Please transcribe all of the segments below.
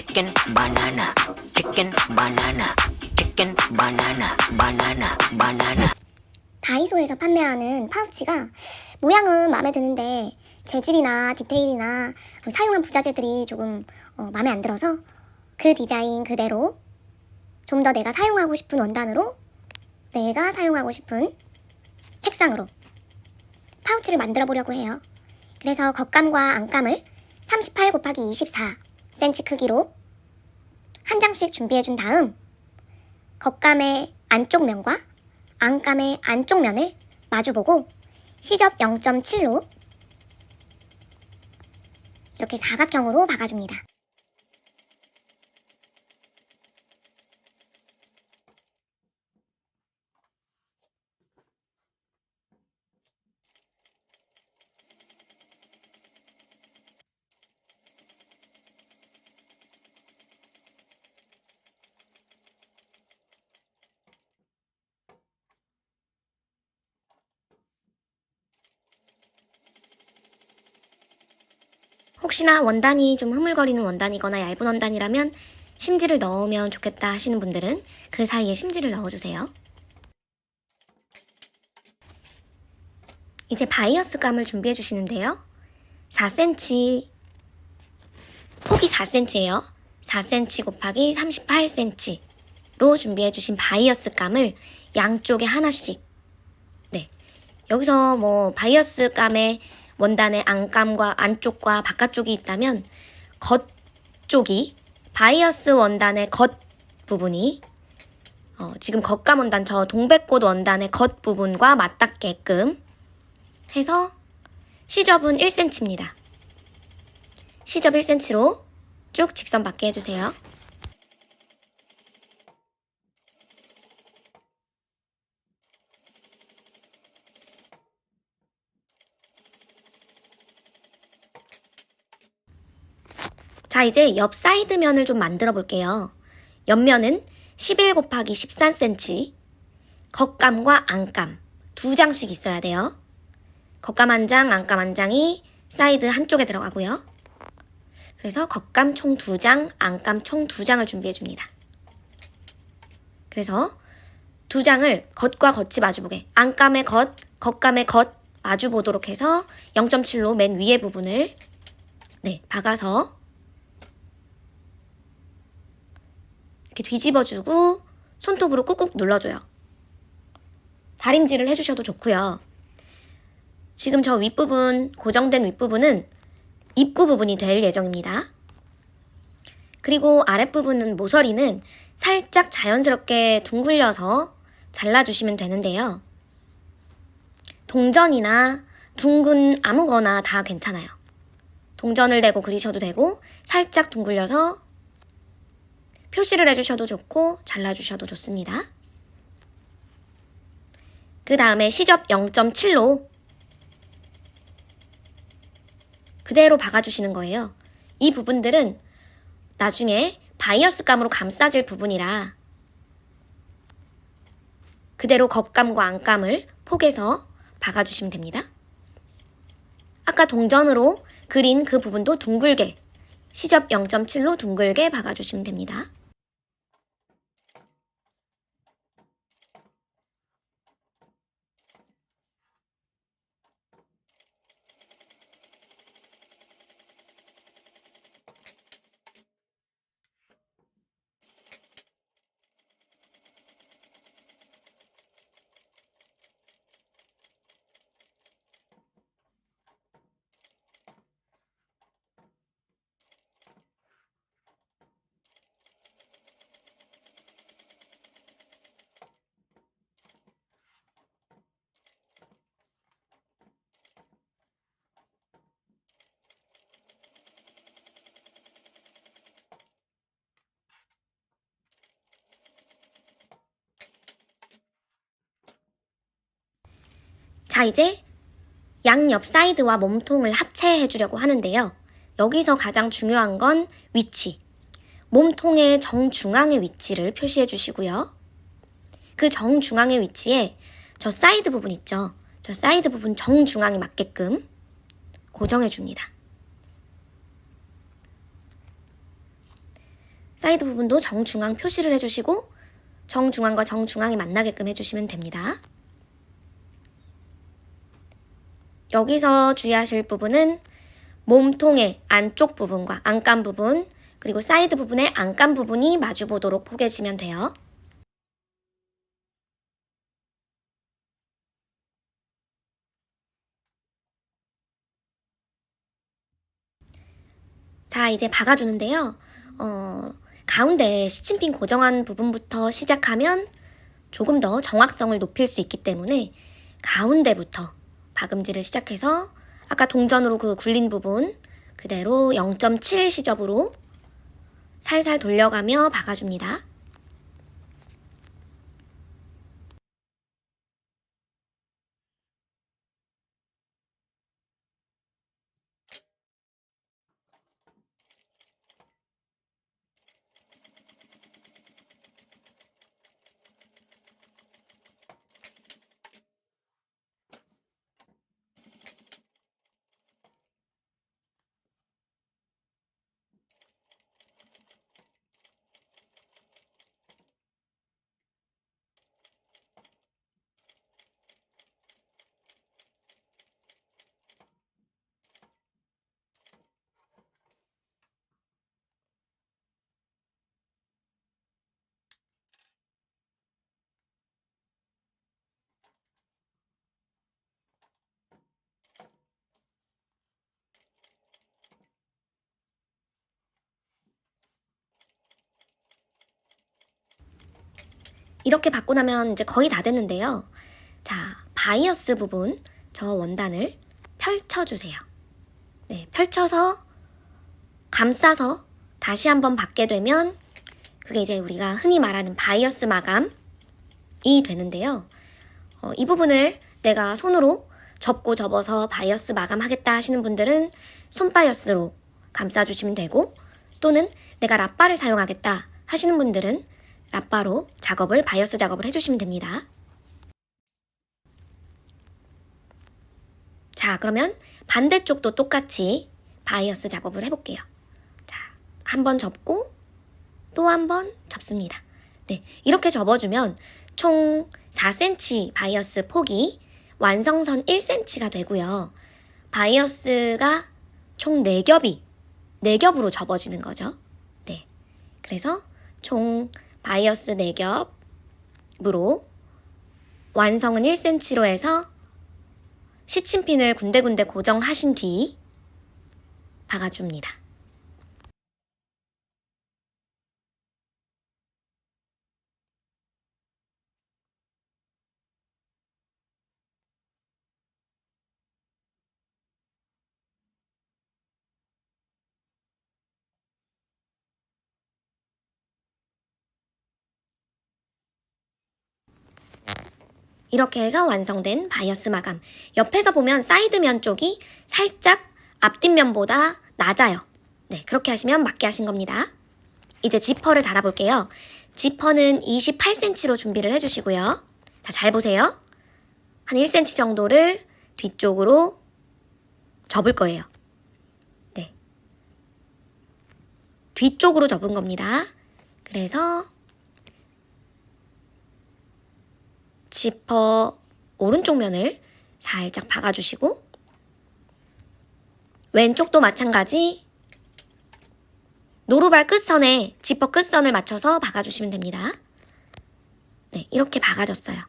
chicken, banana, chicken, banana, chicken, banana, banana, banana. 다이소에서 판매하는 파우치가 모양은 마음에 드는데 재질이나 디테일이나 사용한 부자재들이 조금 마음에 안 들어서 그 디자인 그대로 좀 더 내가 사용하고 싶은 원단으로 내가 사용하고 싶은 색상으로 파우치를 만들어 보려고 해요. 그래서 겉감과 안감을 38 곱하기 24cm 크기로 한 장씩 준비해 준 다음 겉감의 안쪽 면과 안감의 안쪽 면을 마주보고 시접 0.7로 이렇게 사각형으로 박아줍니다. 혹시나 원단이 좀 흐물거리는 원단이거나 얇은 원단이라면 심지를 넣으면 좋겠다 하시는 분들은 그 사이에 심지를 넣어주세요. 이제 바이어스 감을 준비해 주시는데요. 4cm, 폭이 4cm예요. 4cm 곱하기 38cm로 준비해 주신 바이어스 감을 양쪽에 하나씩, 여기서 뭐 바이어스 감에 원단의 안감과 안쪽과 바깥쪽이 있다면 겉쪽이 바이어스 원단의 겉 부분이 지금 겉감 원단 저 동백꽃 원단의 겉 부분과 맞닿게끔 해서 시접은 1cm입니다. 시접 1cm로 쭉 직선 받게 해주세요. 자, 이제 옆 사이드 면을 좀 만들어 볼게요. 옆면은 11 곱하기 13cm, 겉감과 안감 두 장씩 있어야 돼요. 겉감 한 장, 안감 한 장이 사이드 한쪽에 들어가고요. 그래서 겉감 총 2장, 안감 총 2장을 준비해 줍니다. 그래서 2장을 겉과 겉이 마주보게, 안감의 겉, 겉감의 겉 마주보도록 해서 0.7로 맨 위에 부분을 박아서 이렇게 뒤집어주고 손톱으로 꾹꾹 눌러줘요. 다림질을 해주셔도 좋고요. 지금 저 윗부분, 고정된 윗부분은 입구 부분이 될 예정입니다. 그리고 아랫부분은 모서리는 살짝 자연스럽게 둥글려서 잘라주시면 되는데요. 동전이나 둥근 아무거나 다 괜찮아요. 동전을 대고 그리셔도 되고 살짝 둥글려서 표시를 해주셔도 좋고 잘라주셔도 좋습니다. 그 다음에 시접 0.7로 그대로 박아주시는 거예요. 이 부분들은 나중에 바이어스 감으로 감싸질 부분이라 그대로 겉감과 안감을 포개서 박아주시면 됩니다. 아까 동전으로 그린 그 부분도 둥글게 시접 0.7로 둥글게 박아주시면 됩니다. 자, 이제 양옆 사이드와 몸통을 합체해 주려고 하는데요. 여기서 가장 중요한 건 위치. 몸통의 정중앙의 위치를 표시해 주시고요. 그 정중앙의 위치에 저 사이드 부분 있죠? 저 사이드 부분 정중앙에 맞게끔 고정해 줍니다. 사이드 부분도 정중앙 표시를 해주시고 정중앙과 정중앙이 만나게끔 해주시면 됩니다. 여기서 주의하실 부분은 몸통의 안쪽 부분과 안감 부분, 그리고 사이드 부분의 안감 부분이 마주보도록 포개지면 돼요. 자, 이제 박아주는데요. 가운데 시침핀 고정한 부분부터 시작하면 조금 더 정확성을 높일 수 있기 때문에 가운데부터 박음질을 시작해서 아까 동전으로 그 굴린 부분 그대로 0.7 시접으로 살살 돌려가며 박아줍니다. 이렇게 받고 나면 이제 거의 다 됐는데요. 자, 바이어스 부분 저 원단을 펼쳐주세요. 네, 펼쳐서 감싸서 다시 한번 받게 되면 그게 이제 우리가 흔히 말하는 바이어스 마감이 되는데요. 이 부분을 내가 손으로 접고 접어서 바이어스 마감하겠다 하시는 분들은 손 바이어스로 감싸주시면 되고, 또는 내가 랍바를 사용하겠다 하시는 분들은 랍바로 바이어스 작업을 해주시면 됩니다. 자, 그러면 반대쪽도 똑같이 바이어스 작업을 해볼게요. 자, 한 번 접고 또 한 번 접습니다. 네, 이렇게 접어주면 총 4cm 바이어스 폭이 완성선 1cm가 되고요. 바이어스가 총 4겹으로 접어지는 거죠. 네, 그래서 총 바이어스 4겹으로 완성은 1cm로 해서 시침핀을 군데군데 고정하신 뒤 박아줍니다. 이렇게 해서 완성된 바이어스 마감. 옆에서 보면 사이드면 쪽이 살짝 앞뒷면보다 낮아요. 네, 그렇게 하시면 맞게 하신 겁니다. 이제 지퍼를 달아볼게요. 지퍼는 28cm로 준비를 해주시고요. 자, 잘 보세요. 한 1cm 정도를 뒤쪽으로 접을 거예요. 네, 뒤쪽으로 접은 겁니다. 그래서 지퍼 오른쪽 면을 살짝 박아주시고, 왼쪽도 마찬가지 노루발 끝선에 지퍼 끝선을 맞춰서 박아주시면 됩니다. 네, 이렇게 박아졌어요.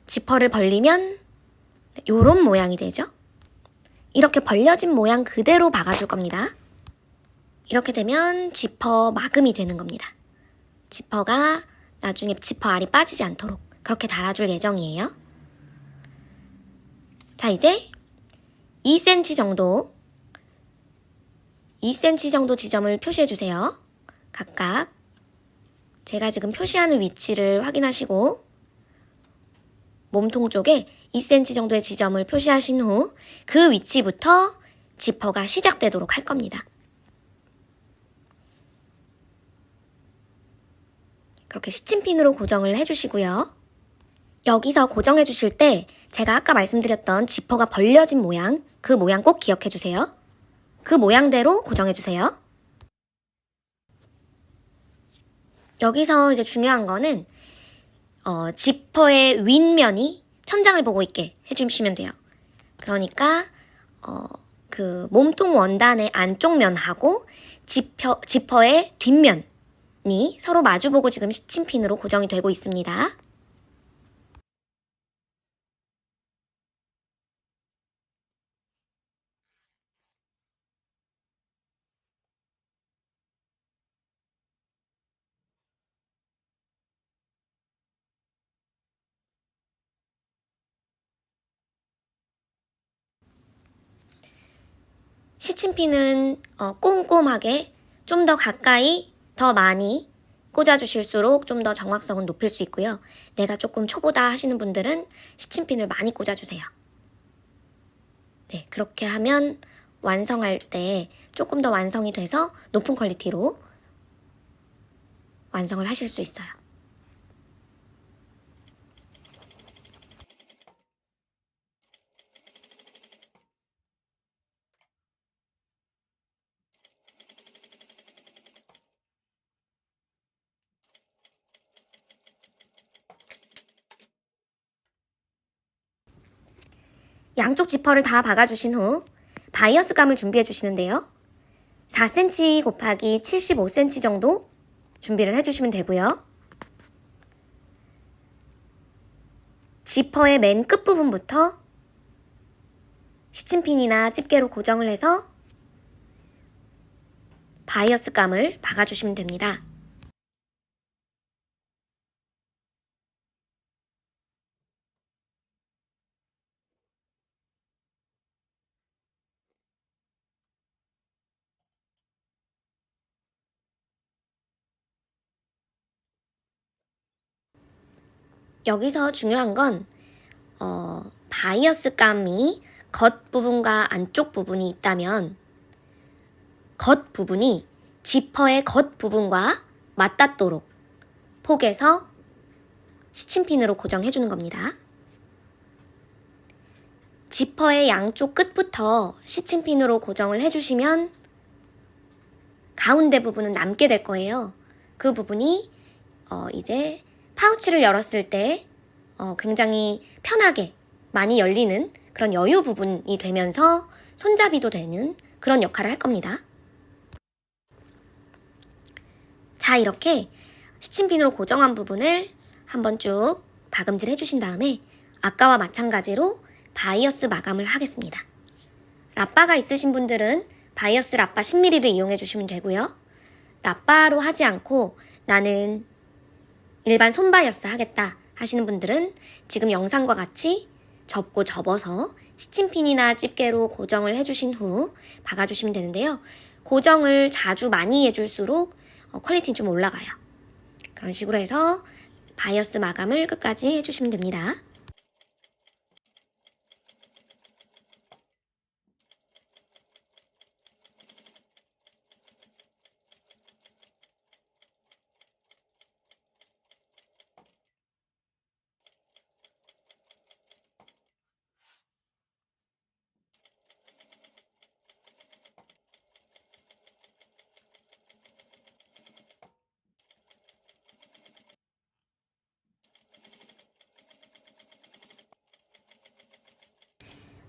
지퍼를 벌리면 이런 모양이 되죠. 이렇게 벌려진 모양 그대로 박아줄 겁니다. 이렇게 되면 지퍼 마금이 되는 겁니다. 지퍼가 나중에 지퍼 알이 빠지지 않도록 그렇게 달아줄 예정이에요. 자, 이제 2cm 정도 지점을 표시해 주세요. 각각 제가 지금 표시하는 위치를 확인하시고 몸통 쪽에 2cm 정도의 지점을 표시하신 후 그 위치부터 지퍼가 시작되도록 할 겁니다. 그렇게 시침핀으로 고정을 해주시고요. 여기서 고정해 주실 때 제가 아까 말씀드렸던 지퍼가 벌려진 모양, 그 모양 꼭 기억해 주세요. 그 모양대로 고정해 주세요. 여기서 이제 중요한 거는 지퍼의 윗면이 천장을 보고 있게 해주시면 돼요. 그러니까 그 몸통 원단의 안쪽 면하고 지퍼의 뒷면이 서로 마주보고 지금 시침핀으로 고정이 되고 있습니다. 시침핀은 꼼꼼하게 좀 더 가까이 더 많이 꽂아주실수록 좀 더 정확성은 높일 수 있고요. 내가 조금 초보다 하시는 분들은 시침핀을 많이 꽂아주세요. 네, 그렇게 하면 완성할 때 조금 더 완성이 돼서 높은 퀄리티로 완성을 하실 수 있어요. 양쪽 지퍼를 다 박아주신 후 바이어스 감을 준비해 주시는데요. 4cm 곱하기 75cm 정도 준비를 해주시면 되고요. 지퍼의 맨 끝부분부터 시침핀이나 집게로 고정을 해서 바이어스 감을 박아주시면 됩니다. 여기서 중요한 건 바이어스 감이 겉부분과 안쪽 부분이 있다면 겉부분이 지퍼의 겉부분과 맞닿도록 폭에서 시침핀으로 고정해 주는 겁니다. 지퍼의 양쪽 끝부터 시침핀으로 고정을 해주시면 가운데 부분은 남게 될 거예요. 그 부분이 이제 파우치를 열었을 때 굉장히 편하게 많이 열리는 그런 여유 부분이 되면서 손잡이도 되는 그런 역할을 할 겁니다. 자, 이렇게 시침핀으로 고정한 부분을 한번 쭉 박음질 해주신 다음에 아까와 마찬가지로 바이어스 마감을 하겠습니다. 라빠가 있으신 분들은 바이어스 라빠 10mm를 이용해 주시면 되고요. 라빠로 하지 않고 나는 일반 손바이어스 하겠다 하시는 분들은 지금 영상과 같이 접고 접어서 시침핀이나 집게로 고정을 해주신 후 박아주시면 되는데요. 고정을 자주 많이 해줄수록 퀄리티는 좀 올라가요. 그런 식으로 해서 바이어스 마감을 끝까지 해주시면 됩니다.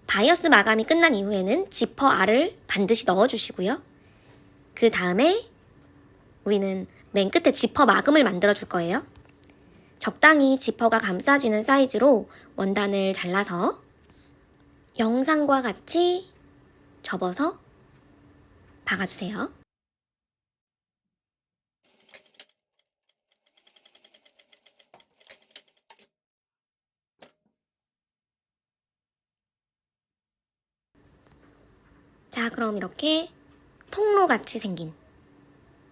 바이어스 마감이 끝난 이후에는 지퍼 알을 반드시 넣어주시고요. 그 다음에 우리는 맨 끝에 지퍼 마금을 만들어 줄 거예요. 적당히 지퍼가 감싸지는 사이즈로 원단을 잘라서 영상과 같이 접어서 박아주세요. 자, 그럼 이렇게 통로같이 생긴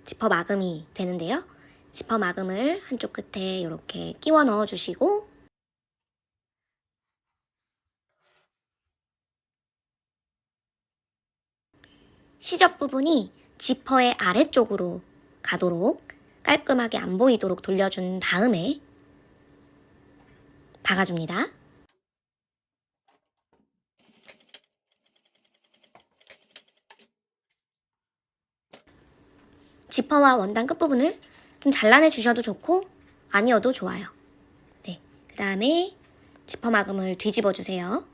지퍼 마금이 되는데요. 지퍼 마금을 한쪽 끝에 이렇게 끼워 넣어주시고 시접 부분이 지퍼의 아래쪽으로 가도록 깔끔하게 안 보이도록 돌려준 다음에 박아줍니다. 지퍼와 원단 끝부분을 좀 잘라내 주셔도 좋고 아니어도 좋아요. 네, 그 다음에 지퍼 마감을 뒤집어 주세요.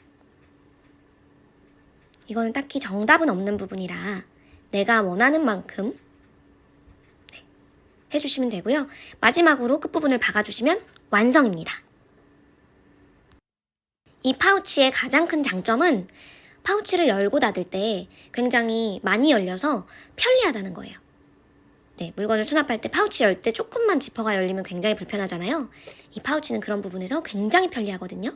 이거는 딱히 정답은 없는 부분이라 내가 원하는 만큼 해주시면 되고요. 마지막으로 끝부분을 박아주시면 완성입니다. 이 파우치의 가장 큰 장점은 파우치를 열고 닫을 때 굉장히 많이 열려서 편리하다는 거예요. 네, 물건을 수납할 때 파우치 열 때 조금만 지퍼가 열리면 굉장히 불편하잖아요. 이 파우치는 그런 부분에서 굉장히 편리하거든요.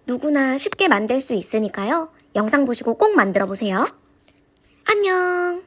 누구나 쉽게 만들 수 있으니까요. 영상 보시고 꼭 만들어 보세요. 안녕!